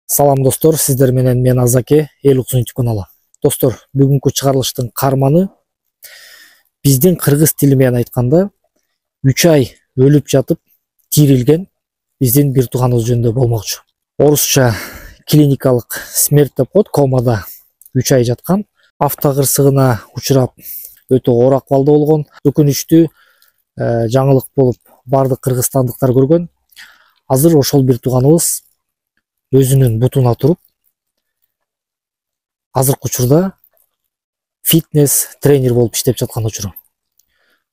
Салам достор, сиздер менен мен Азаке, эл уксун YouTube каналы. Достор, бүгүнкү чыгарылыштын карманы биздин кыргыз тили менен айтканда 3 ай өлүп жатып тирилген биздин бир тууганыбыз жөнүндө болмокчу. Орусча клиникалык смерть деп коет, комада 3 ай жаткан, автокырсыгына учурап өтө оор акыбалда болгон. Өкүнүчтүү жаңылык болуп бардык кыргызстандыктар көргөн. Азыр ошол бир тууганыбыз өзүнүн бутуна туруп, азыркы учурда фитнес тренер болуп иштеп жаткан учуру.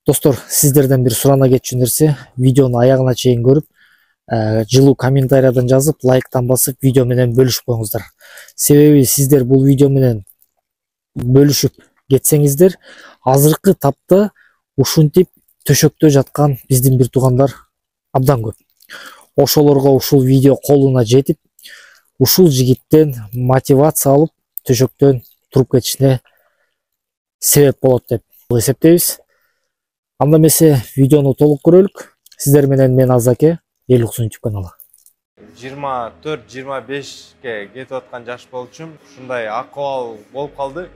Достор, сиздерден бир сурана кетчү нерсе, видеону аягына чейин көрүп, жылуу комментариядан жазып, лайктан басып, видео менен бөлүшүп коюңуздар. Себеби сиздер бул видео менен бөлүшүп кетсеңиздер, азыркы тапта ушинтип төшөктө жаткан биздин бир туугандар абдан көп. Ошолорго ушул видео колуна жетип, ушул жигиттен мотивация алып, төшөктөн туруп кетишине себеп болот деп эсептейбиз. Анда эмесе видеону толук көрөлүк. Сиздер менен мен Азаке, эл уксун YouTube каналы. 24-25ке кетип аткан жаш болчумун. Ушундай акыбал болуп калды.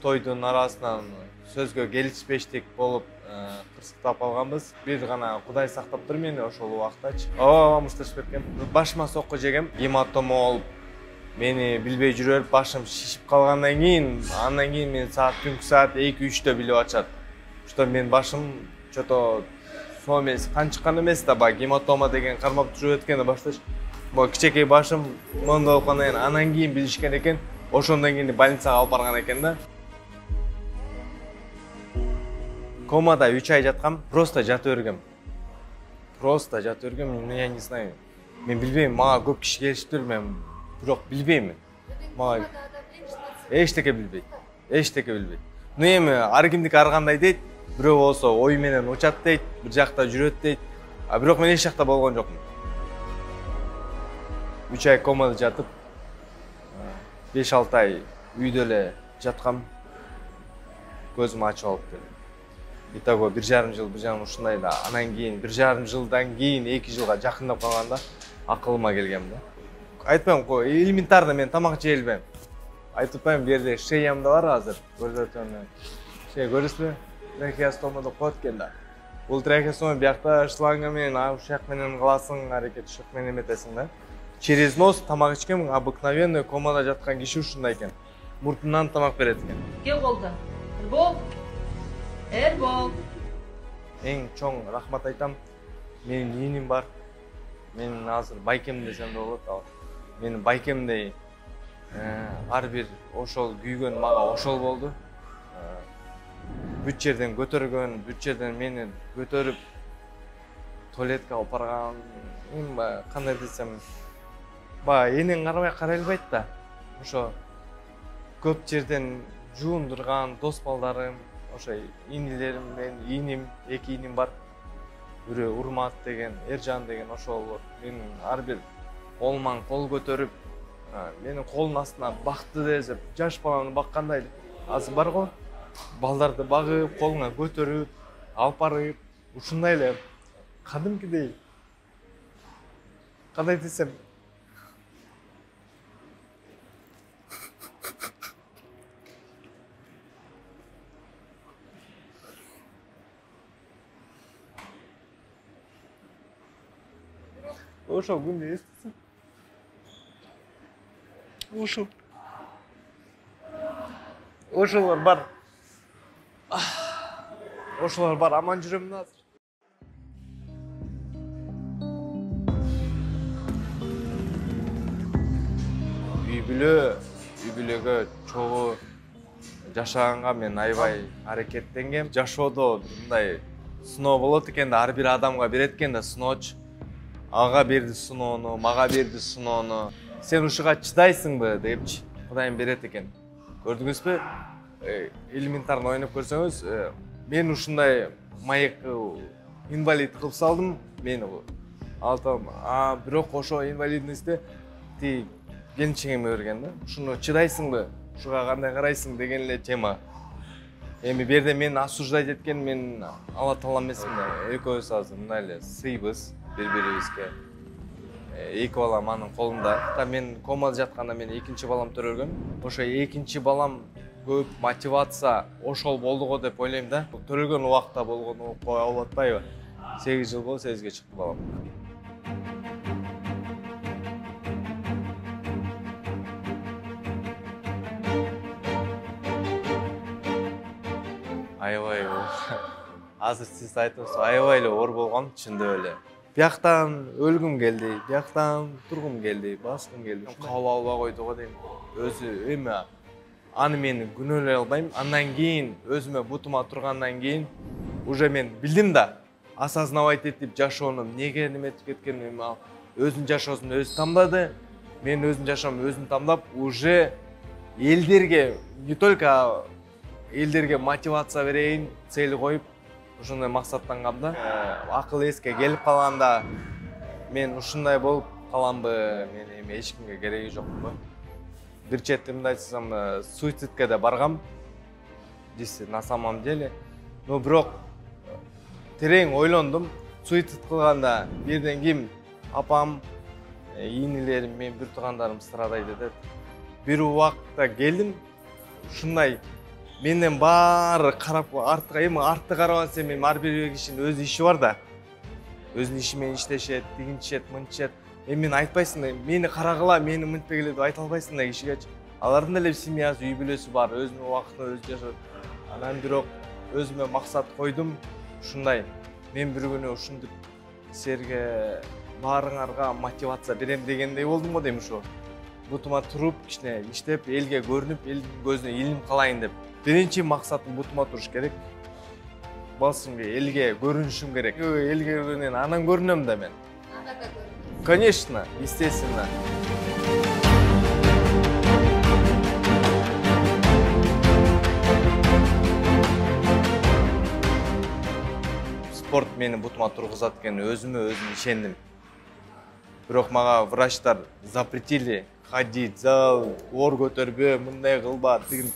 Тойдун арасынан сөзгө келишпештик болуп, кырсыктап калганбыз. Бир гана Кудай сактаптыр мени ошол убактачы. Мушташып кеткем. Башыма сокку жегем, гематома болуп, мени билбей жүрө берип башым шишип калгандан кийин, андан кийин мен түнкү саат 2-3тө билип ачат. Что мен башым чото соо эмес, кан чыккан эмес да, баягы гематома деген кармап жүрүп өткөндө башташ. Могу кичекей башым мондой болуп калгандан кийин, андан кийин билишкен экен, ошондон кийин больницага алып барган экен да. Комада 3 ай жаткам, просто жатып бергем. Я не знаю. Мен билбейм, мага көп киши келишиптир, мен бирок билбейм. Мага эчтеке билбейт. Ну эми ар кимдики ар кандай дейт. Бирөө болсо ой менен учат дейт, бир жакта жүрөт дейт. А бирок мен эч жакта болгон жокмун. 3 ай комада жатып, 5-6 ай үйдө эле жаткам. Көзүм ачып алыптыр. Итого 1,5 жыл, ушундай да. Анан кийин 1,5 жылдан кийин 2 жылга жакындап калганда акылыма келгем да. Айтпайм го, элементарно мен тамак жей элбейм. Айтып атпайм, бу жерде шеямда бар азыр. Көрсөтөм. Көрүсүзбү? Трахеостома деп коет экен да. Бул трахеостома биякта шланга менен, ушак менен кыласың, аракет ушак менен эметесиң да. Через нос тамак ичкем, обыкновенный комада жаткан киши ушундай экен. Муртунан тамак берет экен. Кем болду? Эрбол. Эң чоң рахмат айтам. Менин ийиним бар. Мен азыр байкем десем да болот ал. Менин байкемдей ар бир ошол күйгөн мага ошол болду. Бүт жерден көтөргөн, бүт жерден мени көтөрүп туалетке алып барган. Эми кандай десем, энең карай албайт да. Ошо көп жерден жуундурган дос балдарым, ошо инилерим, мен ийиним, 2 ийиним бар. Бирөө Урмат деген, Эржан деген ошолор менин ар бир колуман кол көтөрүп, менин колдун астына бакты десеп, жаш баланы баккандай азыр бар го. Балдарды багып, колуңа көтөрүп, алып барып, ушундай эле кадимкидей. Кандай десем, ошол күндү эстесем, ошолор бар. Ошолор бар, аман жүрөмүн азыр. Үй бүлөгө чогуу жашаганга мен аябай аракеттенгем. Жашоодо мындай сыноо болот экен да, ар бир адамга берет экен да сыноочу. Ага берди сыноону, мага берди сыноону. Сен ушуга чыдайсыңбы депчи, Кудайым берет экен. Көрдүңүзбү? Элементарно ойноп көрсөңүз, мен ушундай маекти инвалид кылып салдым, мени алтам. Бирок ошо инвалидностьте ти келинчегиме берген да. Ушуну чыдайсыңбы? Ушуга кандай карайсың деген эле тема. Эми бу жерде мени осуждать эткен мен Алла Таала эмесмин да. Экөөбүз азыр мындай эле сыйбыз бири-бирибизге. эки балам анын колунда. Мен комада жатканда мен экинчи балам төрөлгөн. Ошо экинчи балам көп мотивация ошол болду го деп ойлойм да. Төрөлгөн убакта болгону кое алып атпайбы? 8 жыл болду 8ге чыкты балам. Аябай азыр сиз айтыңыз, аябай эле оор болгон, чындап эле. Бияктан өлгүм келди, бияктан тургум келди, баскым келди. Кабыл албай койду го дейм. Өзү эме аны мен күнөөлөй албайм. Андан кийин өзүмө бутума тургандан кийин уже мен билдим да, осознавать этип жашоону эмнеге неметип кеткенин, өзүнүн жашоосун өзү тамдады. Мен өзүнүн жашоомду өзүм тамдап, уже элдерге, не только элдерге мотивация берейин, цель коюп, ушундай максаттангам да. Акыл эске келип калганда мен ушундай болуп каламбы, мен эми эч кимге кереги жокпу. Бир чети мындай айтсам, суицидке да баргам. На самом деле. Но бирок терең ойлондум. Суицид кылганда бирден ким? Апам, ийнелерим, мен бир туугандарым страдайды деп. Бир убакта келдим. Ушундай менден баары карап артты карабан эми ар бир кишинин өз иши бар да. Өзүнүн иши менен иштешет, тигинчет, мынчет. Мен айтпайсың да, мени карагыла, мени мынтпегиле деп айта албайсың да кишигечи. Алардын деле семьясы, үй бүлөсү бар, өзүнүн убактын өзү жашайт. Анан бирок өзүмө максат койдум. Ушундай мен бир күнү ушинтип силерге баарыңарга мотивация берем дегендей болдум го дейм ушу. Бутума туруп, кичине иштеп, элге көрүнүп, элдин көзүнө илинип калайын деп. Биринчи максатым бутума туруш керек. Басымга элге көрүнүшүм керек. Элге көргөндөн анан көрүнөм да мен. Конечно, естественно. Спорт мени бутума тургузат экенин өзүм ишендим. Бирок мага врачтар запретили ходить, зал, оор көтөрбө, мындай кылба, тигин.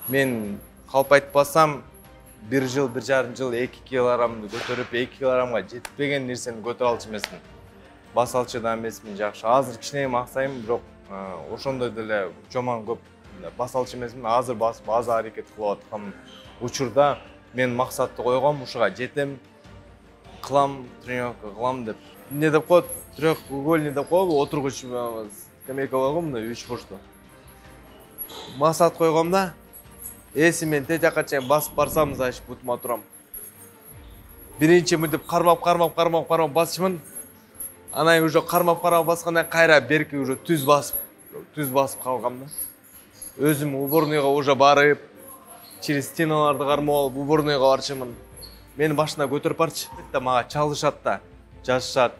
Мен калп айтпасам, 1 жыл, 1,5 жыл 2 килограммды көтөрүп, 2 килограммга жетпеген нерсени көтөрө алчу эмесмин. Басалчы да эмесмин, жакшы. Азыр кичине максайм, бирок ошондой деле жоман көп басалчы эмесмин. Азыр басып, азыр аракет кылып аткан учурда мен максатты койгом, ушуга жетем, кылам, тренировка кылам деп. Не деп коет, треугольник деп коебу, отургуч скамейка бар го, мындай 3 бурчтуу. Максат койгом да, эси мен тет жакка чейин басып барсам, значит, бутума турам. Биринчи мынтип кармап басышмын. Анан уже кармап баскандан кайра берки уже түз басып калгам да. Өзүм уборныйга уже барып, через стеналарды кармап алып уборныйга барчымын. Мени башына көтөрүп барчы. Мага чалышат да, жашашат.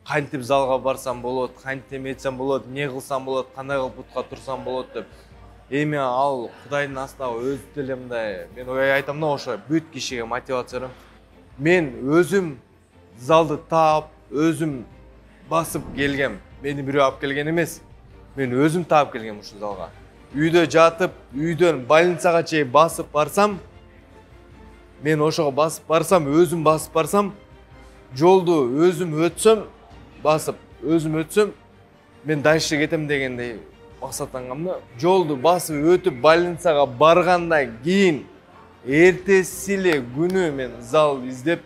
Кантип залга барсам болот, кантип эметсем болот, эмне кылсам болот, кандай кылып бутка турсам болот деп. Эми ал Кудайдын астында өз деле мындай, мен ой айтам да, ошо бүт кишиге мотивация берем. Мен өзүм залды таап, өзүм басып келгем. Мени бирөө алып келген эмес. Мен өзүм таап келгем ушу залга. Үйдө жатып, үйдөн больницага чейин басып барсам, мен ошого басып барсам, өзүм басып барсам, жолду өзүм өтсөм, басып, өзүм өтсөм, мен дальше кетем дегендей максаттангам да. Жолду басып өтүп больницага баргандан кийин эртеси эле күнү мен зал издеп,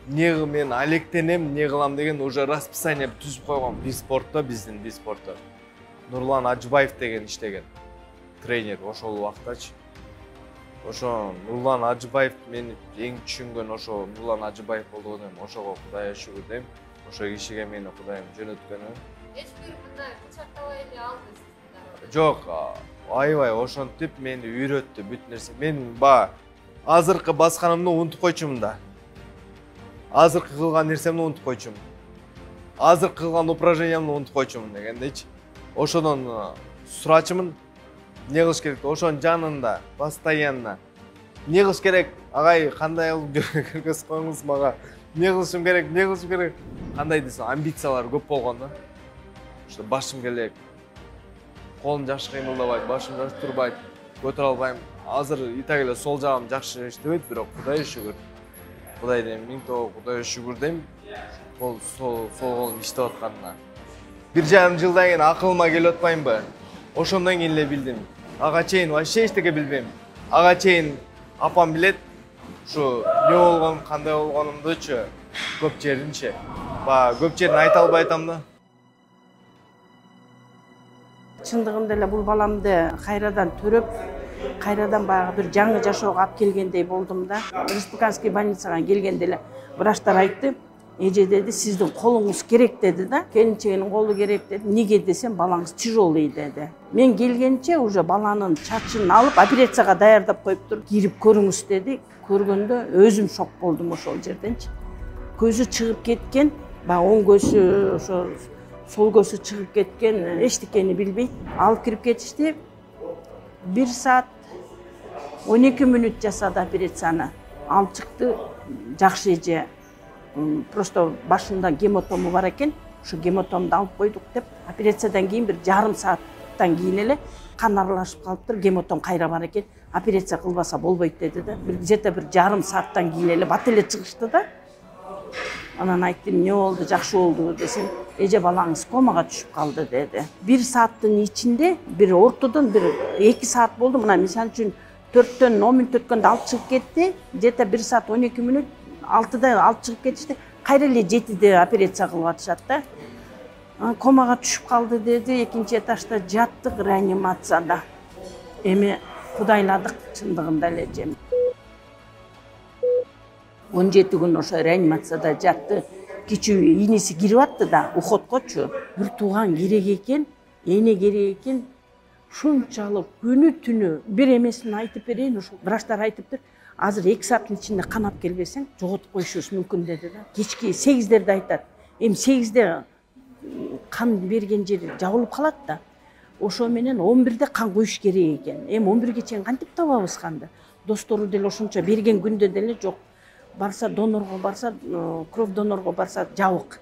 мен алектенем, не кылам деген уже расписание түзүп койгом. Биспортто, биздин биспортто. Нурлан Ажыбаев деген иштеген тренер ошол убактачы. Ошо Нурлан Ажыбаев мени эң түшүнгөн ошо Нурлан Ажыбаев болду дейм. Ошого Кудайга шүгүр дейм. Ошо кишиге мени Кудайым жөнөткөнү. Эч бир мындай кучактабай эле алды. Жок, аябай ошентип мени үйрөттү бүт нерсе. Мен азыркы басканымды унутуп койчумун да. Азыркы кылган нерсемди унутуп койчумун. Азыркы кылган упражнениямды унутуп койчумун дегендейчи. Ошодон сурачымын, эмне кылыш керек? Ошонун жанында постоянно эмне кылыш керек? Агай, кандай кылып көргөзүп коюңуз мага. Эмне кылышым керек? Кандай десем, амбициялар көп болгон да. Ошо башым келек. Колум жакшы кыймылдабайт, башым жакшы турбайт, көтөрө албайм. Азыр итак эле сол жагым жакшы иштебейт, бирок Кудайга шүгүр. Кудай дейм, миң тоо Кудайга шүгүр дейм. Сол колум иштеп атканына. 1,5 жылдан кийин акылыма келип атпайынбы? Ошондон кийин эле билдим. Ага чейин вообще эчтеке билбейм. Ага чейин апам билет. Ушу эмне болгон, кандай болгонумдучу көп жеринчи. Көп жерин айта албай атам да. Чындыгында эле бул баламды кайрадан төрөп, кайрадан баягы бир жаңы жашоого алып келгендей болдум да. Республиканский больницага келгенде эле врачтар айтты, эже деди, сиздин колуңуз керек деди да. Келинчегинин колу керек деди. Неге десем, балаңыз тяжелый деди. Мен келгенче уже баланын чачын алып операцияга даярдап коюптур. Кирип көрүңүз деди. Көргөндө өзүм шок болдум ошол жерденчи. Көзү чыгып кеткен, оң көзү, ошо сол көзү чыгып кеткен, эчтекени билбейт. Алып кирип кетишти. 1 саат 12 мүнөт жасады операцияны. Алып чыкты, жакшы эже. Просто башында гемотому бар экен. Ошо гемотомду алып койдук деп, операциядан кийин бир жарым сааттан кийин эле кан аралашып калыптыр, гемотом кайра бар экен. Операция кылбаса болбойт деди да. Где-то бир жарым сааттан кийин эле бат эле чыгышты да. Анан айттым, эмне болду, жакшы болду десем, эже балаңыз комага түшүп калды деди. 1 сааттын ичинде, бир ортодон бир 2 саат болду. Мына мисалы үчүн 4төн 10 мүнөт өткөндө алып чыгып кетти. Где-то 1 саат 12 мүнөт 6да алып чыгып кетишти. Кайра эле 7де операция кылып атышат да. Комага түшүп калды деди. Экинчи этажда жаттык реанимацияда. Эми кудайладык чындыгында эле жем. 17 күн ошо реанимацияда жатты. Кичүү ийниси кирип атты да, уходкочу. Бир тууган керек экен, эне керек экен. Шунчалык күнү түнү бир эмесин айтып берейин, ошо врачтар айтыптыр. Азыр 2 сааттын ичинде канап келбесең, жоготуп коюшубуз мүмкүн деди да. Кечки 8дерде айтат. Эми 8де кан берген жери жабылып калат да. Ошо менен 11де кан коюш керек экен. Эми 11ге чейин кантип табабыз канды? Достору деле ошончо берген күндө деле жок. Барса донорго барса, кровь донорго барса жабык.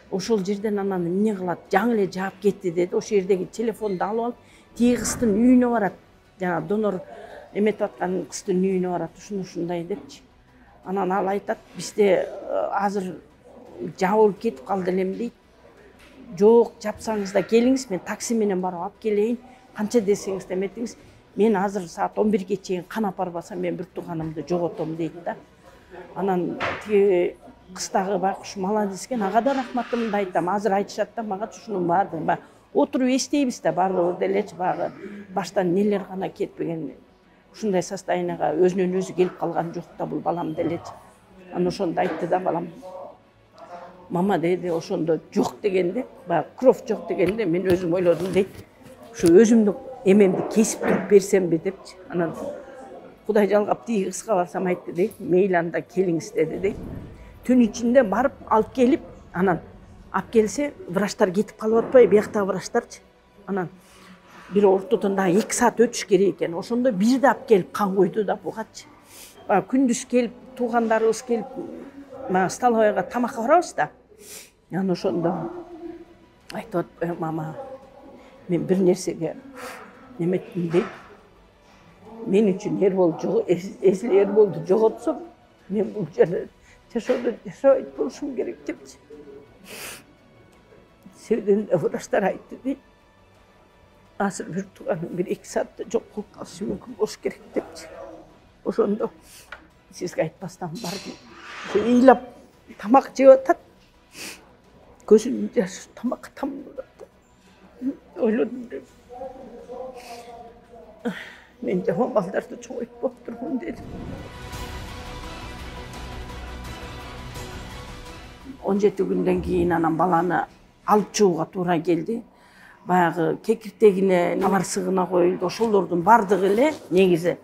Ошол жерден анан эмне кылат? Жаңы эле жаап кетти деди. Ошол жердеги телефонду алып алып, тиги кыздын үйүнө барат. Жана донор эметип аткан кыздын үйүнө барат, ушундай депчи. Анан ал айтат, бизде азыр жабылып кетип калды элем дейт. Жок, жапсаңыз да келиңиз, мен такси менен барып алып келейин. Канча десеңиз деметиңиз, мен азыр саат 11ге чейин канап барбасам, мен бир тууганымды жоготом дейт да. Анан тиги кыз дагы байкуш молодец экен, ага да рахматымды айтам. Азыр айтышат да мага ушунун баардыгы. Отуруп эстейбиз да баардыгы делечи, баягы баштан нелер гана кетпеген. Ушундай состоянияга өзүнөн өзү келип калган жок да бул балам делечи. Анан ошондо айтты да балам. Мама деди, ошондо жок дегенде, баягы кровь жок дегенде мен өзүм ойлодум дейт. Ушу өзүмдүн эмемди кесип туруп берсемби депчи. Анан Кудай жалгап тиги кызга барсам айтты дейт, мейли анда келиңиз деди дейт. Түн ичинде барып алып келип, анан алып келсе, врачтар кетип калып атпайбы, бияктагы врачтарчы. Анан бир ортодон дагы 2 саат өтүш керек экен. Ошондо бирде алып келип кан койду да бугачы. Күндүз келип, туугандарыбыз келип, столовойго тамакка барабыз да. Анан ошондо айтып атпайбы, мама, мен бир нерсеге неметтим дейт. Мен үчүн Эрболду жоготсом, мен бул жерде жашоодо жашабайт болушум керек депчи. Себебинде врачтар айтты дейт. Азыр бир тууганым 1-2 саатта жок болуп калышы мүмкүн болуш керек депчи. Ошондо сизге айтпастан бардым. Ыйлап тамак жеп атат. Көзүнүн жашы тамакка тамылып атат. Ойлодум деп. Мен жаман балдарды чоңойтуп болуптурмун дедим. 17 күндөн кийин анан баланы алып чыгууга туура келди. Баягы кекиртегине аларсыгына коюлду. Ошолордун бардыгы эле негизи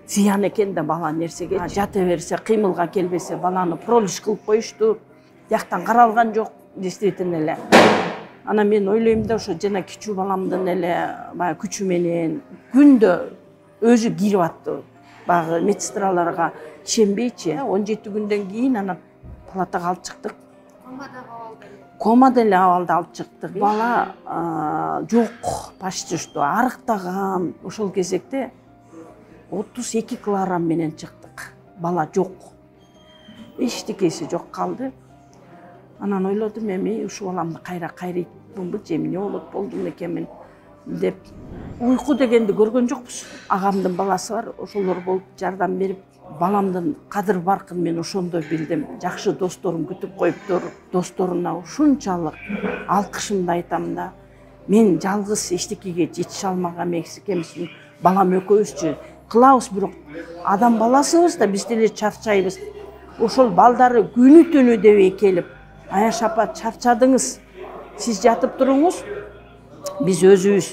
зыян экен да бала нерсеге. Жата берсе, кыймылга келбесе, баланы пролиш кылып коюшту. Тияктан каралган жок, действительно эле. Анан мен ойлойм да, ошо жана кичүү баламдын эле баягы күчү менен күндө өзү кирип атты. Баягы медсестраларга ишенбейчи. 17 күндөн кийин анан палатага алып чыктык. Комада эле абалда алып чыктык. Бала жок, почти что арыктаган. Ошол кезекте 32 килограмм менен чыктык. Бала жок. Эчтекеси жок калды. Анан ойлодум, эми ушул баламды кайра болотмунбу же эмне болот болдум экенмин деп уйку дегенди көргөн жокпуз. Агамдын баласы бар, ошолор болуп жардам берип, баламдын кадыр баркын мен ошондо билдим. Жакшы досторум күтүп коюптур. Досторуна ушунчалык алкышымды айтам да. Мен жалгыз эчтекеге жетише алмаган экенмин. Балам экөөбүзчү кылабыз, бирок адам баласыбыз да биз деле чарчайбыз. Ошол балдары күнү түнү деп келип, Аяш апа чарчадыңыз, сиз жатып туруңуз, биз өзүбүз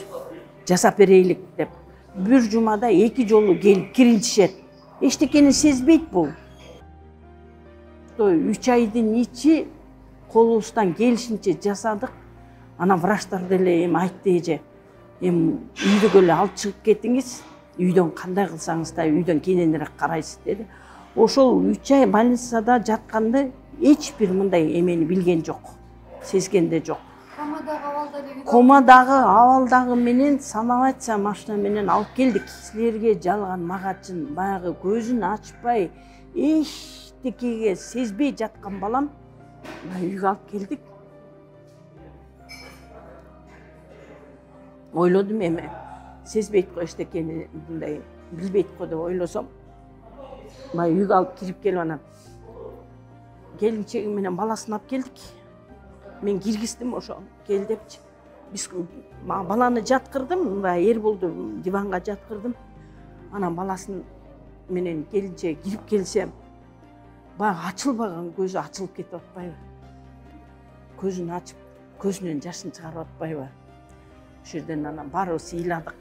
жасап берейлик деп. Бир жумада 2 жолу келип кирилишет. Эчтекени сезбейт бул. 3 айдын ичи колубуздан келишинче жасадык. Анан врачтар деле эми айтты эже, эми үйдөгө эле алып чыгып кетиңиз, үйдөн кандай кылсаңыз да үйдөн кененирээк карайсыз деди. Ошол 3 ай больницада жатканды эч бир мындай эмени билген жок, сезген да жок. Комадагы абалдагы менен санабайтса машина менен алып келдик. Силерге жалган магачын, баягы көзүн ачпай, эчтекеге сезбей жаткан балам үйгө алып келдик. Ойлодум эми, сезбейт го эчтекени, мындай билбейт го деп ойлосом, үйгө алып кирип келип анан келинчеги менен баласын алып келдик. Мен киргиздим ошо, кел депчи. Биз баланы жаткырдым, Эрболду диванга жаткырдым. Анан баласын менен келинче кирип келсем, баягы ачылбаган көзү ачылып кетип атпайбы? Көзүн ачып, көзүнөн жашын чыгарып атпайбы? Ошол жерден анан баарыбыз ыйладык.